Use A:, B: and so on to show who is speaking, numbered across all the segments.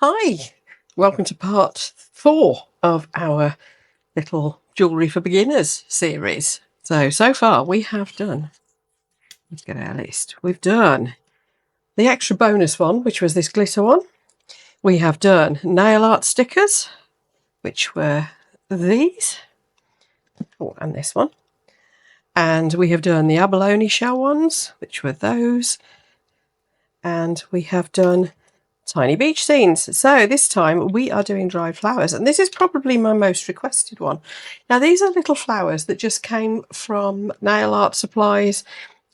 A: Hi, welcome to part 4 of our little Jewellery for Beginners series. So far we have done, let's get our list, we've done the extra bonus one, which was this glitter one. We have done nail art stickers, which were these, and this one. And we have done the abalone shell ones, which were those. And we have done tiny beach scenes. So this time we are doing dried flowers, and this is probably my most requested one. Now these are little flowers that just came from nail art supplies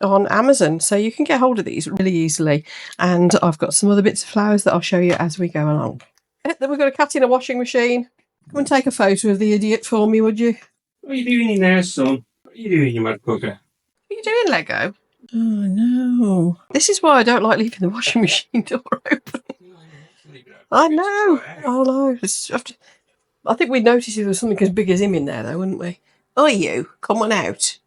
A: on Amazon, so you can get hold of these really easily. And I've got some other bits of flowers that I'll show you as we go along. Then we've got a cat in a washing machine. Come and take a photo of the idiot for me, would you?
B: What are you doing in there, son? What are you doing, you mad cooker?
A: What are you doing, Lego? Oh no. This is why I don't like leaving the washing machine door open. I know. Oh no. I think we'd notice if there was something as big as him in there though, wouldn't we? Oh, you. Come on out.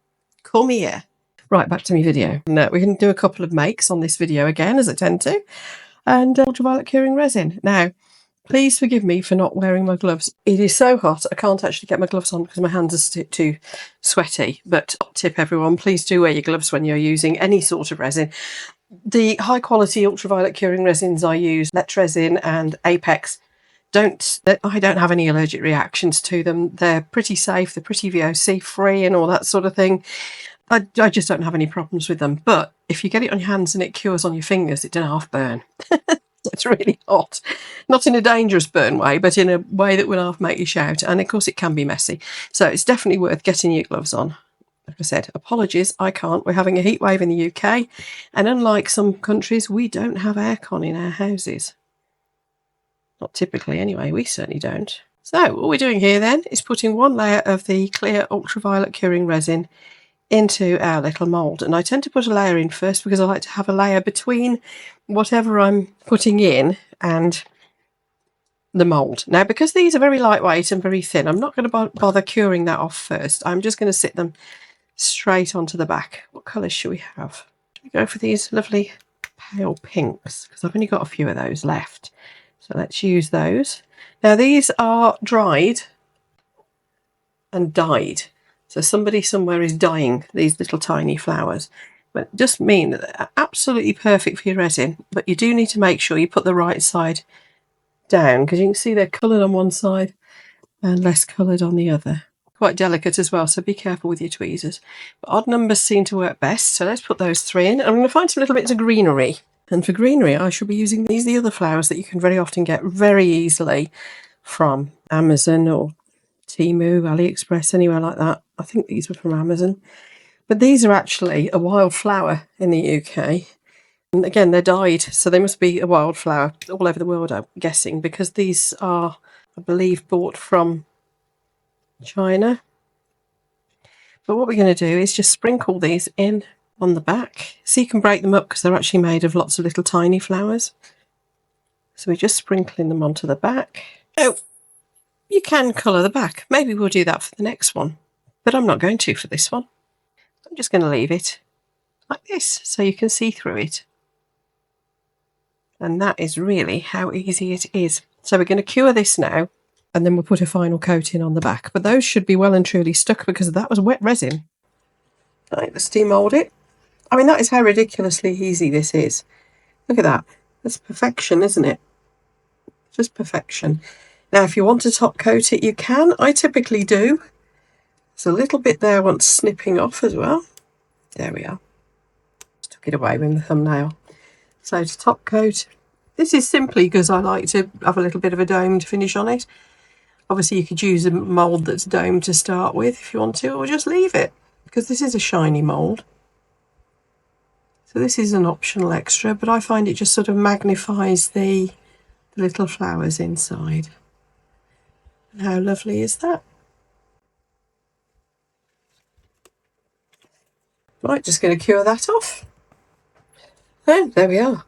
A: Come here. Right, back to my video. Now, we can do a couple of makes on this video again, as I tend to. And ultraviolet curing resin. Now, please forgive me for not wearing my gloves. It is so hot, I can't actually get my gloves on because my hands are too sweaty. But top tip, everyone, please do wear your gloves when you're using any sort of resin. The high quality ultraviolet curing resins I use, Let Resin and Apex, I don't have any allergic reactions to them. They're pretty safe, they're pretty VOC free and all that sort of thing. I just don't have any problems with them. But if you get it on your hands and it cures on your fingers, it doesn't half burn. It's really hot. Not in a dangerous burn way, but in a way that will half make you shout. And of course it can be messy. So it's definitely worth getting your gloves on. Like I said, apologies, I can't. We're having a heat wave in the UK. And unlike some countries, we don't have aircon in our houses. Not typically anyway, we certainly don't. So what we're doing here then is putting one layer of the clear ultraviolet curing resin into our little mould. And I tend to put a layer in first because I like to have a layer between whatever I'm putting in and the mould. Now, because these are very lightweight and very thin, I'm not going to bother curing that off first. I'm just going to sit them straight onto the back. What colours should we have? Should we go for these lovely pale pinks? Because I've only got a few of those left. So let's use those. Now, these are dried and dyed. So somebody somewhere is dyeing these little tiny flowers. But it does mean that they're absolutely perfect for your resin. But you do need to make sure you put the right side down, because you can see they're coloured on one side and less coloured on the other. Quite delicate as well, so be careful with your tweezers. But odd numbers seem to work best, so let's put those 3 in. I'm going to find some little bits of greenery. And for greenery, I shall be using the other flowers that you can very often get very easily from Amazon or Temu, AliExpress, anywhere like that. I think these were from Amazon. But these are actually a wildflower in the UK. And again, they're dyed, so they must be a wildflower all over the world, I'm guessing, because these are, I believe, bought from China. But what we're going to do is just sprinkle these in on the back. So you can break them up because they're actually made of lots of little tiny flowers. So we're just sprinkling them onto the back. Oh, you can colour the back. Maybe we'll do that for the next one, but I'm not going to for this one. I'm just going to leave it like this so you can see through it. And that is really how easy it is. So we're going to cure this now, and then we'll put a final coating on the back. But those should be well and truly stuck because that was wet resin. Right, let's demould it. I mean, that is how ridiculously easy this is. Look at that. That's perfection, isn't it? Just perfection. Now, if you want to top coat it, you can. I typically do. There's a little bit there wants snipping off as well. There we are. Just took it away with the thumbnail. So to top coat, this is simply because I like to have a little bit of a domed finish on it. Obviously, you could use a mould that's domed to start with if you want to, or just leave it, because this is a shiny mould. So this is an optional extra, but I find it just sort of magnifies the little flowers inside. And how lovely is that? Right, just going to cure that off. And there we are.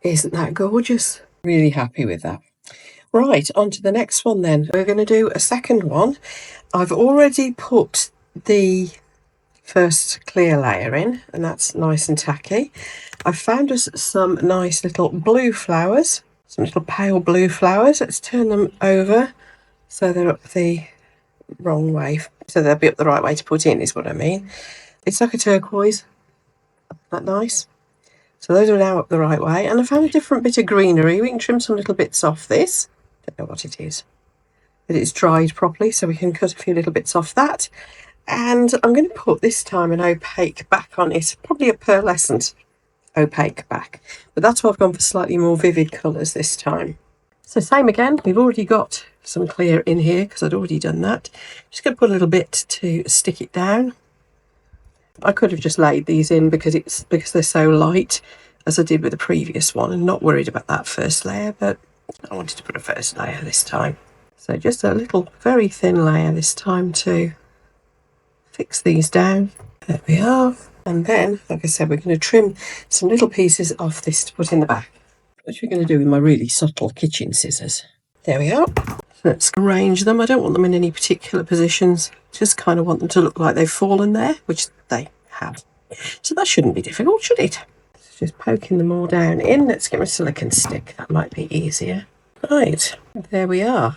A: Isn't that gorgeous? Really happy with that. Right, on to the next one then. We're going to do a second one. I've already put the first clear layer in, and that's nice and tacky. I've found us some nice little blue flowers. some little pale blue flowers. Let's turn them over so they're up the wrong way. So they'll be up the right way to put in, is what I mean. It's like a turquoise. Isn't that nice? So those are now up the right way. And I found a different bit of greenery. We can trim some little bits off this. Don't know what it is. But it's dried properly, so we can cut a few little bits off that. And I'm going to put this time an opaque back on it. Probably a pearlescent opaque back. But that's why I've gone for slightly more vivid colours this time. So same again. We've already got some clear in here because I'd already done that. Just going to put a little bit to stick it down. I could have just laid these in because they're so light, as I did with the previous one, and not worried about that first layer, but I wanted to put a first layer this time. So just a little very thin layer this time to fix these down. There we are. And then, like I said, we're going to trim some little pieces off this to put in the back, which we're going to do with my really subtle kitchen scissors. There we are. Let's arrange them. I don't want them in any particular positions. Just kind of want them to look like they've fallen there, which they have. So that shouldn't be difficult, should it? Just poking them all down in. Let's get my silicone stick. That might be easier. Right, there we are.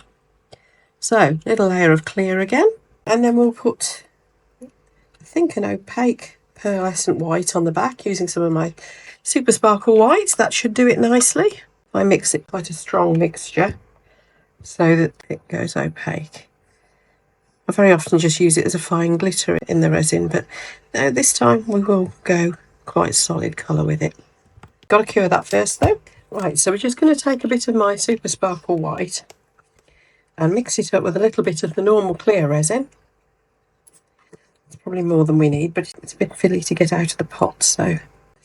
A: So, little layer of clear again. And then we'll put, I think, an opaque pearlescent white on the back using some of my Super Sparkle whites. That should do it nicely. I mix it quite a strong mixture so that it goes opaque. I very often just use it as a fine glitter in the resin, but no, this time we will go quite solid colour with it. Got to cure that first though. Right, so we're just going to take a bit of my Super Sparkle white and mix it up with a little bit of the normal clear resin. It's probably more than we need, but it's a bit fiddly to get out of the pot, so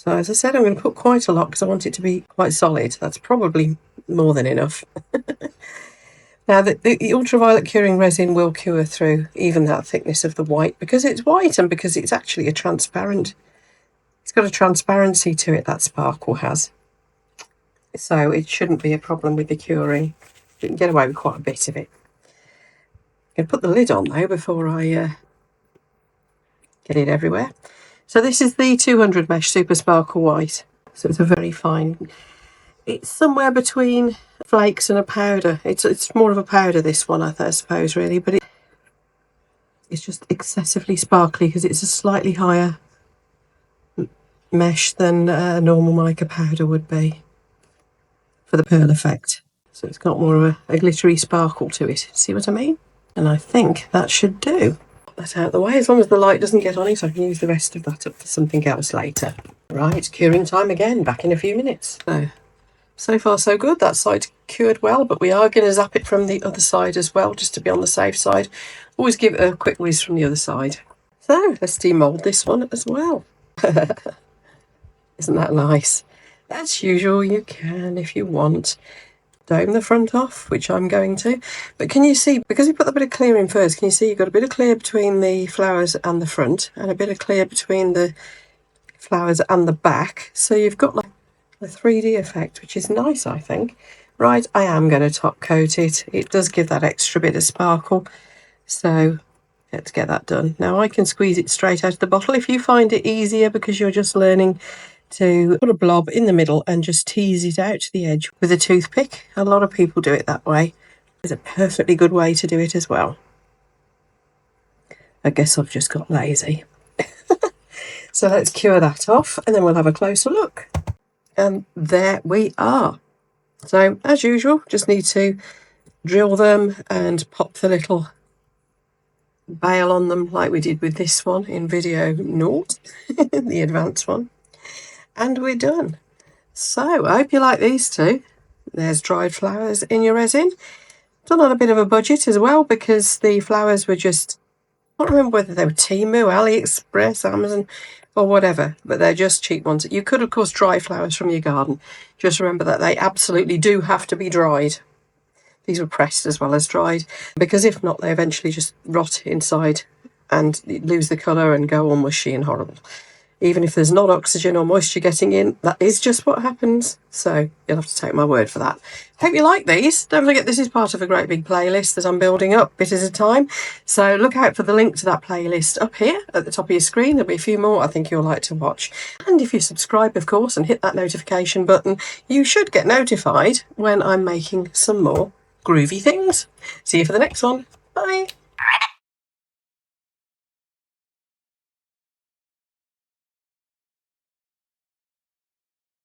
A: as I said, I'm going to put quite a lot because I want it to be quite solid. That's probably more than enough. Now, the ultraviolet curing resin will cure through even that thickness of the white because it's white and because it's actually a transparent. It's got a transparency to it, that sparkle has. So it shouldn't be a problem with the curing. You can get away with quite a bit of it. I'm going to put the lid on though before I get it everywhere. So this is the 200 mesh Super Sparkle white. So it's a very fine. It's somewhere between flakes and a powder. It's more of a powder, this one, I suppose, really, but it's just excessively sparkly because it's a slightly higher mesh than a normal mica powder would be for the pearl effect. So it's got more of a glittery sparkle to it. See what I mean? And I think that should do. Put that out of the way. As long as the light doesn't get on it, I can use the rest of that up for something else later. Right, curing time again. Back in a few minutes. So far so good. That side cured well, but we are going to zap it from the other side as well, just to be on the safe side. Always give it a quick whiz from the other side. So let's demold this one as well. Isn't that nice? As usual, you can, if you want, dome the front off, which I'm going to. But can you see, because you put a bit of clear in first, can you see you've got a bit of clear between the flowers and the front, and a bit of clear between the flowers and the back? So you've got like a 3D effect, which is nice, I think. Right, I am going to top coat it. It does give that extra bit of sparkle. So let's get that done. Now I can squeeze it straight out of the bottle. If you find it easier because you're just learning to put a blob in the middle and just tease it out to the edge with a toothpick, a lot of people do it that way. It's a perfectly good way to do it as well. I guess I've just got lazy. So let's cure that off and then we'll have a closer look. And there we are. So as usual, just need to drill them and pop the little bail on them like we did with this one in video 0, the advanced one. And we're done. So I hope you like these two. There's dried flowers in your resin. Done on a bit of a budget as well because the flowers were just, I can't remember whether they were Temu, AliExpress, Amazon or whatever, but they're just cheap ones. You could of course dry flowers from your garden. Just remember that they absolutely do have to be dried. These were pressed as well as dried because if not they eventually just rot inside and lose the colour and go all mushy and horrible. Even if there's not oxygen or moisture getting in, that is just what happens. So you'll have to take my word for that. Hope you like these. Don't forget this is part of a great big playlist that I'm building up bit at a time. So look out for the link to that playlist up here at the top of your screen. There'll be a few more I think you'll like to watch. And if you subscribe, of course, and hit that notification button, you should get notified when I'm making some more groovy things. See you for the next one. Bye.